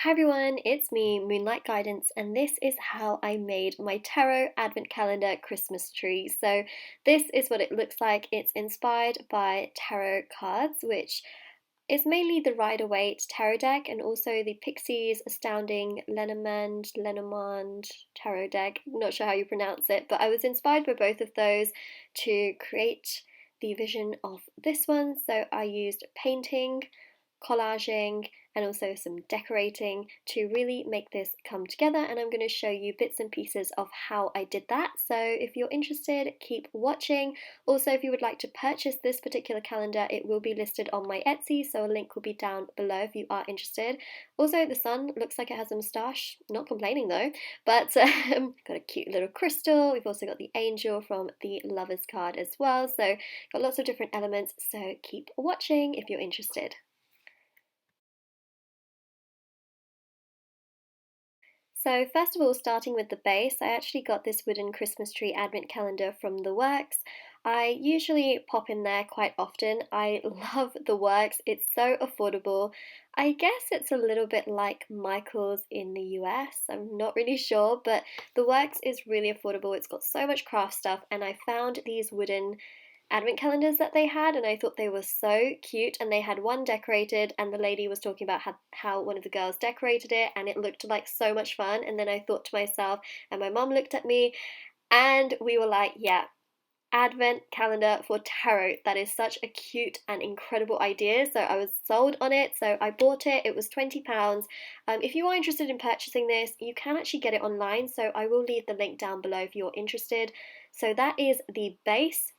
Hi everyone, it's me, Moonlight Guidance, and this is how I made my tarot advent calendar Christmas tree. So this is what it looks like. It's inspired by tarot cards, which is mainly the Rider-Waite tarot deck and also the Pixies Astounding Lenormand tarot deck. Not sure how you pronounce it, but I was inspired by both of those to create the vision of this one. So I used painting, collaging, and also some decorating to really make this come together, and I'm going to show you bits and pieces of how I did that. So if you're interested, keep watching. Also, if you would like to purchase this particular calendar, it will be listed on my Etsy, so a link will be down below if you are interested. Also, the sun looks like it has a moustache, not complaining though, but got a cute little crystal. We've also got the angel from the lovers card as well, so got lots of different elements, so keep watching if you're interested. So first of all, starting with the base, I actually got this wooden Christmas tree advent calendar from The Works. I usually pop in there quite often. I love The Works. It's so affordable. I guess it's a little bit like Michael's in the US. I'm not really sure, but The Works is really affordable. It's got so much craft stuff, and I found these wooden advent calendars that they had, and I thought they were so cute. And they had one decorated, and the lady was talking about how one of the girls decorated it, and it looked like so much fun. And then I thought to myself, and my mom looked at me, and we were like, yeah, advent calendar for tarot. That is such a cute and incredible idea. So I was sold on it, so I bought it. It was £20. If you are interested in purchasing this, you can actually get it online, so I will leave the link down below if you're interested. So that is the base.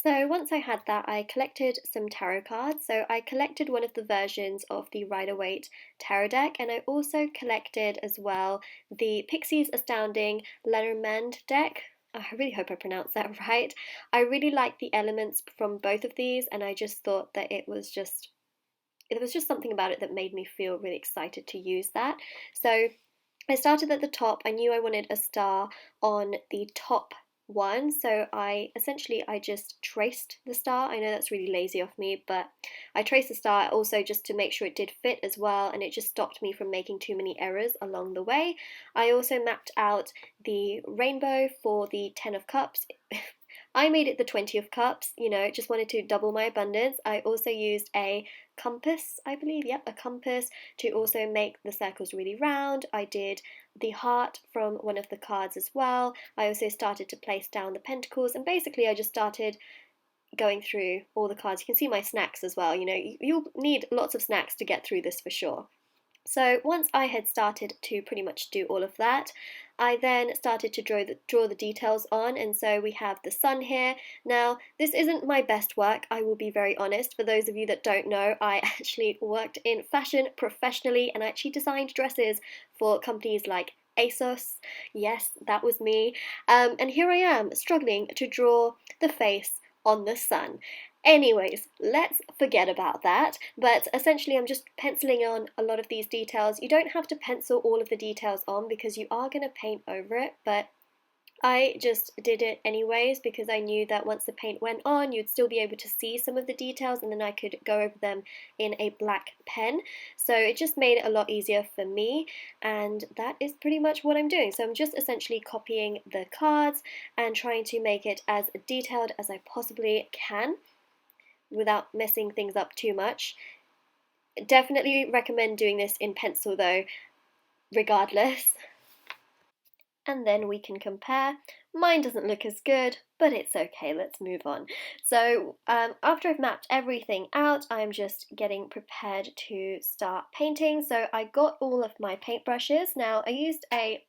So once I had that, I collected some tarot cards. So I collected one of the versions of the Rider-Waite tarot deck, and I also collected as well the Pixies Astounding Lenormand deck. I really hope I pronounced that right. I really liked the elements from both of these, and I just thought that it was just something about it that made me feel really excited to use that. So I started at the top. I knew I wanted a star on the top one, so I just traced the star. I know that's really lazy of me, but I traced the star also just to make sure it did fit as well, and it just stopped me from making too many errors along the way. I also mapped out the rainbow for the 10 of cups. I made it the 20 of cups, just wanted to double my abundance. I also used a compass, I believe, yep, a compass to also make the circles really round. I did the heart from one of the cards as well. I also started to place down the pentacles, and basically I just started going through all the cards. You can see my snacks as well. You'll need lots of snacks to get through this for sure. So once I had started to pretty much do all of that, I then started to draw the details on, and so we have the sun here. Now, this isn't my best work, I will be very honest. For those of you that don't know, I actually worked in fashion professionally, and I actually designed dresses for companies like ASOS. Yes, that was me. And here I am, struggling to draw the face on the sun. Anyways, let's forget about that, but essentially I'm just penciling on a lot of these details. You don't have to pencil all of the details on because you are going to paint over it, but I just did it anyways because I knew that once the paint went on, you'd still be able to see some of the details, and then I could go over them in a black pen. So it just made it a lot easier for me, and that is pretty much what I'm doing. So I'm just essentially copying the cards and trying to make it as detailed as I possibly can without messing things up too much. Definitely recommend doing this in pencil though, regardless. And then we can compare. Mine doesn't look as good, but it's okay, let's move on. So after I've mapped everything out, I'm just getting prepared to start painting. So I got all of my paintbrushes. Now I used a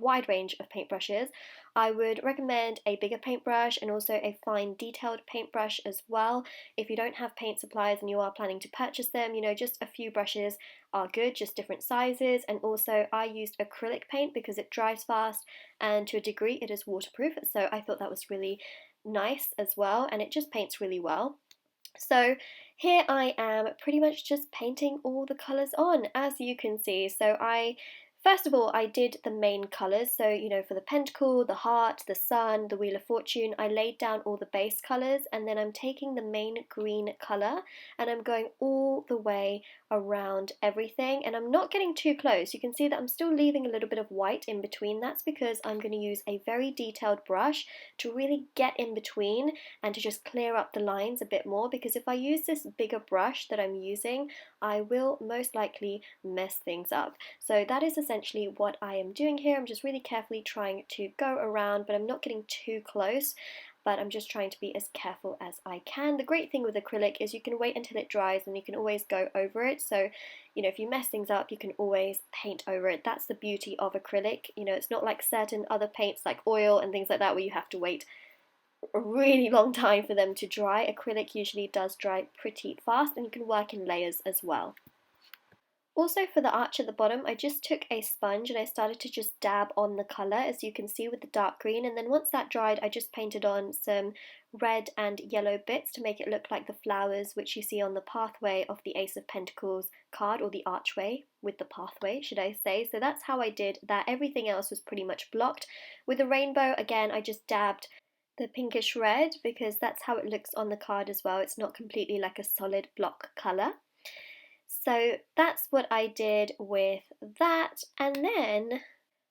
wide range of paintbrushes. I would recommend a bigger paintbrush and also a fine detailed paintbrush as well. If you don't have paint supplies and you are planning to purchase them, just a few brushes are good, just different sizes. And also I used acrylic paint because it dries fast and to a degree it is waterproof, so I thought that was really nice as well, and it just paints really well. So here I am pretty much just painting all the colours on, as you can see. So first of all, I did the main colours. So, for the pentacle, the heart, the sun, the wheel of fortune, I laid down all the base colours, and then I'm taking the main green colour and I'm going all the way around everything, and I'm not getting too close. You can see that I'm still leaving a little bit of white in between. That's because I'm going to use a very detailed brush to really get in between and to just clear up the lines a bit more, because if I use this bigger brush that I'm using, I will most likely mess things up. So that is essentially what I am doing here. I'm just really carefully trying to go around, but I'm not getting too close, but I'm just trying to be as careful as I can. The great thing with acrylic is you can wait until it dries and you can always go over it. So, you know, if you mess things up, you can always paint over it. That's the beauty of acrylic. You know, it's not like certain other paints like oil and things like that where you have to wait a really long time for them to dry. Acrylic usually does dry pretty fast, and you can work in layers as well. Also for the arch at the bottom, I just took a sponge and I started to just dab on the colour, as you can see with the dark green, and then once that dried I just painted on some red and yellow bits to make it look like the flowers which you see on the pathway of the Ace of Pentacles card, or the archway with the pathway, should I say. So that's how I did that. Everything else was pretty much blocked. With the rainbow, again, I just dabbed the pinkish red because that's how it looks on the card as well. It's not completely like a solid block colour. So that's what I did with that, and then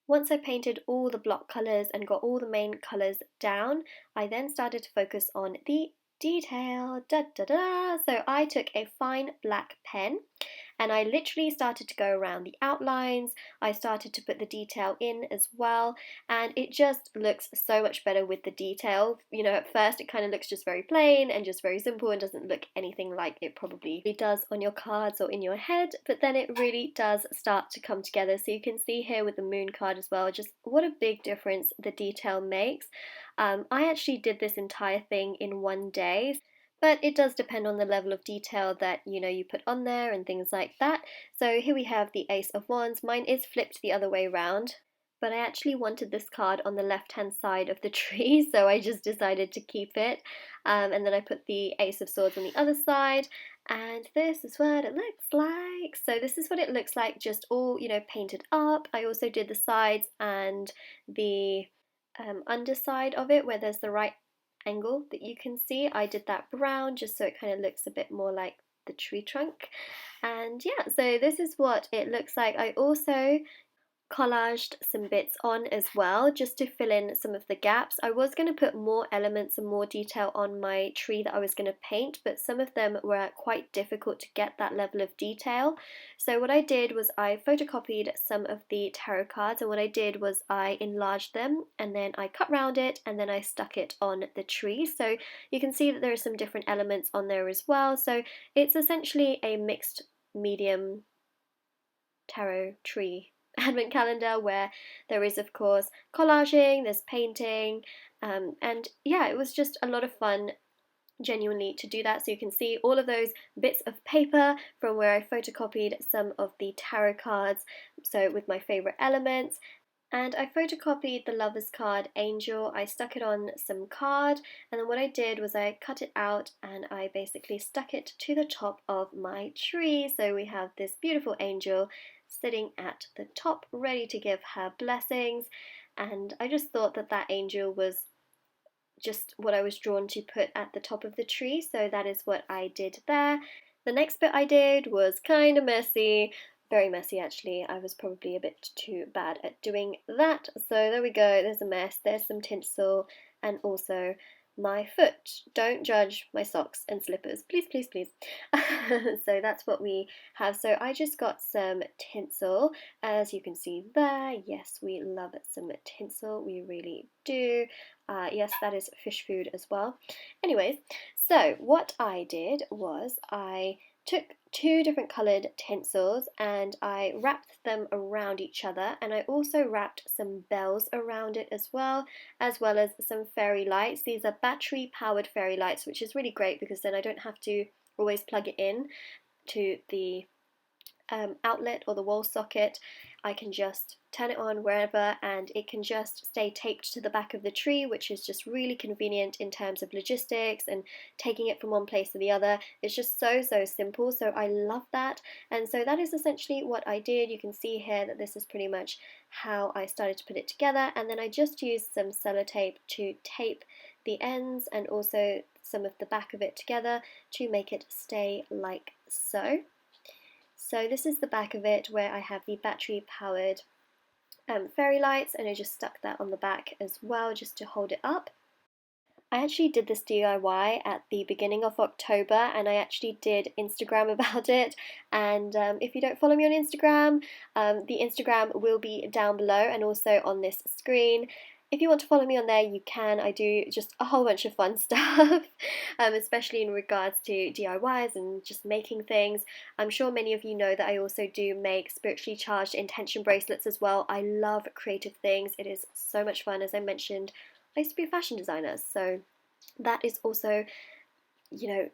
once I painted all the block colours and got all the main colours down, I then started to focus on the detail. Da, da, da. So I took a fine black pen and I literally started to go around the outlines. I started to put the detail in as well, and it just looks so much better with the detail. You know, at first it kind of looks just very plain and just very simple and doesn't look anything like it probably does on your cards or in your head, but then it really does start to come together. So you can see here with the moon card as well, just what a big difference the detail makes. I actually did this entire thing in one day, but it does depend on the level of detail that you put on there and things like that. So here we have the Ace of Wands. Mine is flipped the other way around, but I actually wanted this card on the left hand side of the tree, so I just decided to keep it. And then I put the Ace of Swords on the other side, and this is what it looks like. So this is what it looks like, just all painted up. I also did the sides and the underside of it where there's the right angle that you can see. I did that brown just so it kind of looks a bit more like the tree trunk. And yeah, so this is what it looks like. I also collaged some bits on as well just to fill in some of the gaps. I was going to put more elements and more detail on my tree that I was going to paint, but some of them were quite difficult to get that level of detail. So what I did was I photocopied some of the tarot cards, and what I did was I enlarged them and then I cut round it and then I stuck it on the tree. So you can see that there are some different elements on there as well. So it's essentially a mixed medium tarot tree advent calendar where there is of course collaging, there's painting, and yeah, it was just a lot of fun genuinely to do that. So you can see all of those bits of paper from where I photocopied some of the tarot cards, so with my favourite elements. And I photocopied the Lover's card Angel. I stuck it on some card, and then what I did was I cut it out and I basically stuck it to the top of my tree. So we have this beautiful angel sitting at the top ready to give her blessings, and I just thought that that angel was just what I was drawn to put at the top of the tree, so that is what I did there. The next bit I did was kind of messy, very messy actually. I was probably a bit too bad at doing that. So there we go, there's a mess, there's some tinsel, and also my foot. Don't judge my socks and slippers, please, please, please. So that's what we have. So I just got some tinsel, as you can see there. Yes, we love some tinsel, we really do. Yes, that is fish food as well. Anyways, so what I did was I took two different coloured tinsels and I wrapped them around each other, and I also wrapped some bells around it as well as some fairy lights. These are battery powered fairy lights, which is really great because then I don't have to always plug it in to the outlet or the wall socket. I can just turn it on wherever and it can just stay taped to the back of the tree, which is just really convenient in terms of logistics and taking it from one place to the other. It's just so simple, so I love that. And so that is essentially what I did. You can see here that this is pretty much how I started to put it together, and then I just used some sellotape to tape the ends and also some of the back of it together to make it stay like so. So this is the back of it, where I have the battery powered fairy lights, and I just stuck that on the back as well just to hold it up. I actually did this DIY at the beginning of October, and I actually did Instagram about it. And if you don't follow me on Instagram, the Instagram will be down below and also on this screen. If you want to follow me on there, you can. I do just a whole bunch of fun stuff, especially in regards to DIYs and just making things. I'm sure many of you know that I also do make spiritually charged intention bracelets as well. I love creative things. It is so much fun. As I mentioned, I used to be a fashion designer, so that is also,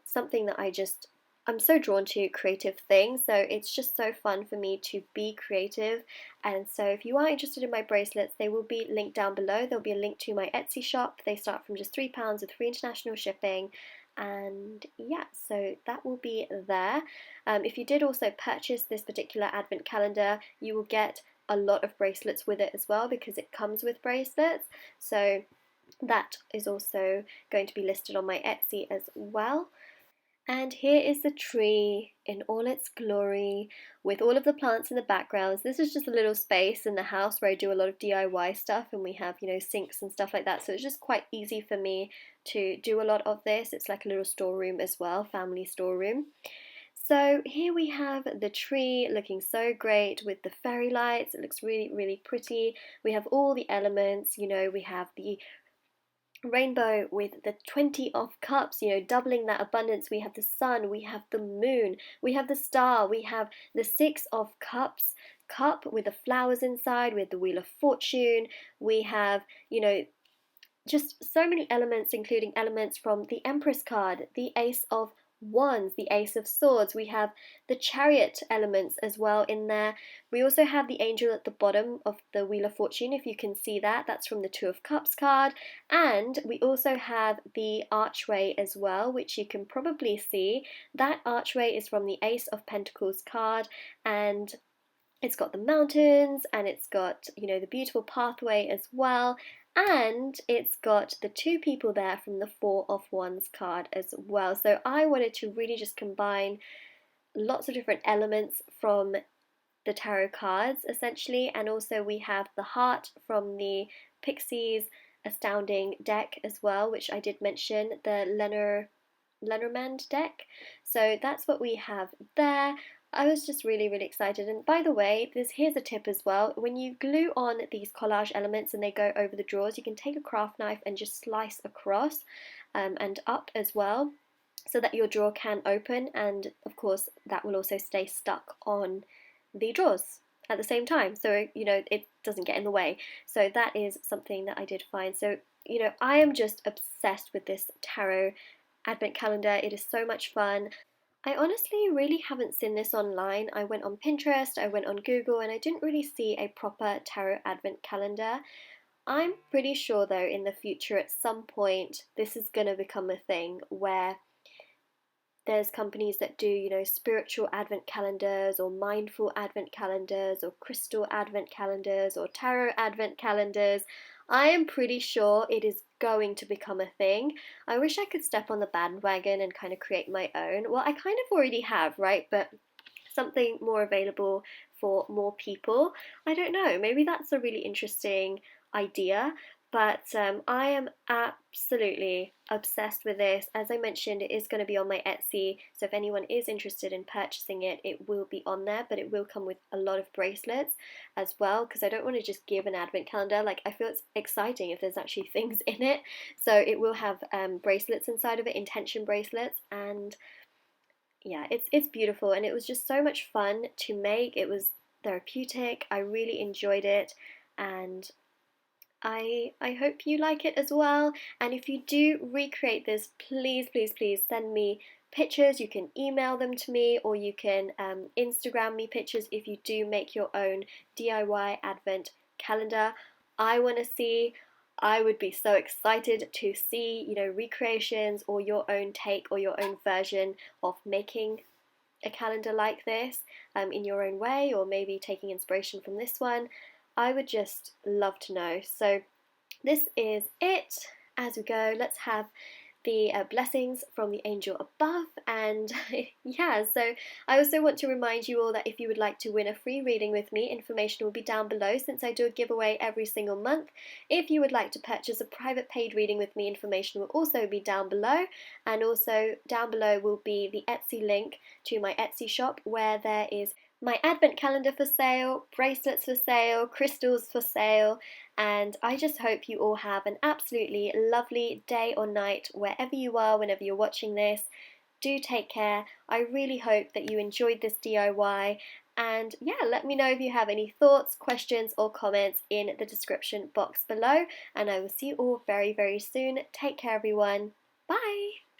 something that I'm so drawn to creative things, so it's just so fun for me to be creative. And so if you are interested in my bracelets, they will be linked down below. There'll be a link to my Etsy shop. They start from just £3 with free international shipping. And yeah, so that will be there. If you did also purchase this particular advent calendar, you will get a lot of bracelets with it as well, because it comes with bracelets. So that is also going to be listed on my Etsy as well. And here is the tree in all its glory, with all of the plants in the backgrounds. This is just a little space in the house where I do a lot of DIY stuff, and we have, sinks and stuff like that. So it's just quite easy for me to do a lot of this. It's like a little storeroom as well, family storeroom. So here we have the tree looking so great with the fairy lights. It looks really, really pretty. We have all the elements, we have the rainbow with the 20 of cups, doubling that abundance. We have the sun, we have the moon, we have the star, we have the 6 of cups cup with the flowers inside, with the wheel of fortune. We have, just so many elements, including elements from the Empress card, the Ace of Wands, the Ace of Swords. We have the Chariot elements as well in there. We also have the angel at the bottom of the Wheel of Fortune, if you can see that. That's from the Two of Cups card. And we also have the archway as well, which you can probably see. That archway is from the Ace of Pentacles card, and it's got the mountains, and it's got, the beautiful pathway as well. And it's got the 2 people there from the Four of Wands card as well. So I wanted to really just combine lots of different elements from the tarot cards, essentially. And also we have the heart from the Pixies Astounding deck as well, which I did mention, the Lenormand deck. So that's what we have there. I was just really, really excited. And by the way, here's a tip as well. When you glue on these collage elements and they go over the drawers, you can take a craft knife and just slice across and up as well, so that your drawer can open, and of course that will also stay stuck on the drawers at the same time, so it doesn't get in the way. So that is something that I did find. So I am just obsessed with this tarot advent calendar. It is so much fun. I honestly really haven't seen this online. I went on Pinterest, I went on Google, and I didn't really see a proper tarot advent calendar. I'm pretty sure though in the future at some point this is going to become a thing where there's companies that do, spiritual advent calendars, or mindful advent calendars, or crystal advent calendars, or tarot advent calendars. I am pretty sure it is going to become a thing. I wish I could step on the bandwagon and kind of create my own. Well, I kind of already have, right? But something more available for more people. I don't know, maybe that's a really interesting idea. But I am absolutely obsessed with this. As I mentioned, it is going to be on my Etsy, so if anyone is interested in purchasing it, it will be on there, but it will come with a lot of bracelets as well, because I don't want to just give an advent calendar. Like, I feel it's exciting if there's actually things in it. So it will have bracelets inside of it, intention bracelets, and yeah, it's beautiful, and it was just so much fun to make. It was therapeutic. I really enjoyed it, and I hope you like it as well. And if you do recreate this, please, please, please send me pictures. You can email them to me, or you can Instagram me pictures if you do make your own DIY advent calendar. I want to see. I would be so excited to see, recreations or your own take or your own version of making a calendar like this in your own way, or maybe taking inspiration from this one. I would just love to know. So this is it. As we go, let's have the blessings from the angel above. And yeah, so I also want to remind you all that if you would like to win a free reading with me, information will be down below since I do a giveaway every single month. If you would like to purchase a private paid reading with me, information will also be down below, and also down below will be the Etsy link to my Etsy shop, where there is my advent calendar for sale, bracelets for sale, crystals for sale, and I just hope you all have an absolutely lovely day or night wherever you are, whenever you're watching this. Do take care. I really hope that you enjoyed this DIY, and yeah, let me know if you have any thoughts, questions, or comments in the description box below, and I will see you all very, very soon. Take care, everyone. Bye!